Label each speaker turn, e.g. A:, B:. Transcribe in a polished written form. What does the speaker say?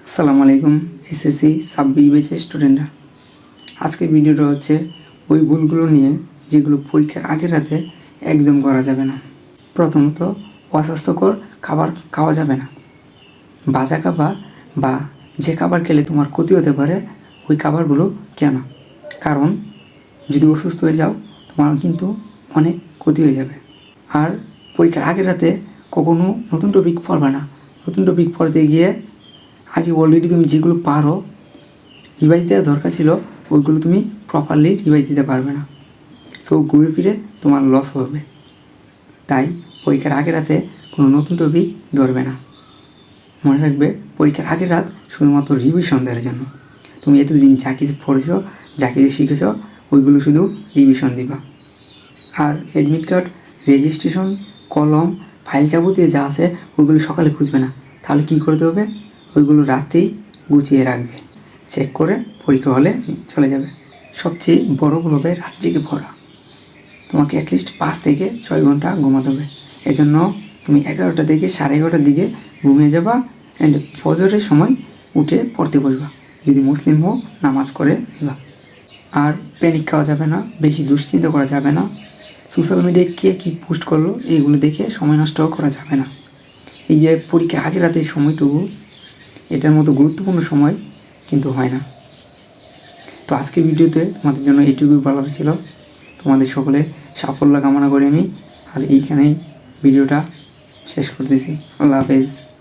A: আসসালামু আলাইকুম এসএসসি সাব্বির ব্যাচের স্টুডেন্টরা। আজকের ভিডিওটা হচ্ছে ওই ভুলগুলো নিয়ে যেগুলো পরীক্ষার আগের রাতে একদম করা যাবে না। প্রথমত, অস্বাস্থ্যকর খাবার খাওয়া যাবে না। ভাজা খাবার বা যে খাবার খেলে তোমার ক্ষতি হতে পারে ওই খাবারগুলো কেন? কারণ যদি অসুস্থ হয়ে যাও তোমার কিন্তু অনেক ক্ষতি হয়ে যাবে। আর পরীক্ষার আগের রাতে কখনো নতুন টপিক পড়বে না। নতুন টপিক পড়তে গিয়ে আগে অলরেডি তুমি যেগুলো পারো রিভাইজ দেওয়া দরকার ছিল ওইগুলো তুমি প্রপারলি রিভাইজ দিতে পারবে না। সো ঘুরে ফিরে তোমার লস হবে। তাই পরীক্ষার আগের রাতে কোনো নতুন টপিক ধরবে না। মনে রাখবে পরীক্ষার আগের রাত শুধুমাত্র রিভিশন দেওয়ার জন্য। তুমি এতদিন যা কিছু পড়েছ, যা কিছু শিখেছ ওইগুলো শুধু রিভিশন দিবা। আর অ্যাডমিট কার্ড, রেজিস্ট্রেশন, কলম, ফাইল যাবতীয় যা আছে ওইগুলো সকালে খুঁজবে না। তাহলে কী করতে হবে? ওইগুলো রাতেই গুছিয়ে রাখবে, চেক করে পরীক্ষা হলে চলে যাবে। সবচেয়ে বড়গুলো হবে রাত জেগে পড়া। তোমাকে অ্যাটলিস্ট 5 থেকে 6 ঘন্টা ঘুমাতে হবে। এজন্য তুমি 11টা থেকে 11:30টার দিকে ঘুমিয়ে যাবা অ্যান্ড ফজরের সময় উঠে পড়তে বসবা। যদি মুসলিম হও নামাজ করে নিবা। আর প্যানিক খাওয়া যাবে না, বেশি দুশ্চিন্তা করা যাবে না। সোশ্যাল মিডিয়ায় কে কী পোস্ট করলো এইগুলো দেখে সময় নষ্টও করা যাবে না। এই যে পরীক্ষা আগের রাতে সময়টুকু, এটার মতো গুরুত্বপূর্ণ সময় কিন্তু হয় না। তো আজকের ভিডিওতে তোমাদের জন্য এইটুকুই বলার ছিল। তোমাদের সকলের সাফল্য কামনা করি আমি। আর এইখানেই ভিডিওটা শেষ করতেছি। আল্লাহ হাফেজ।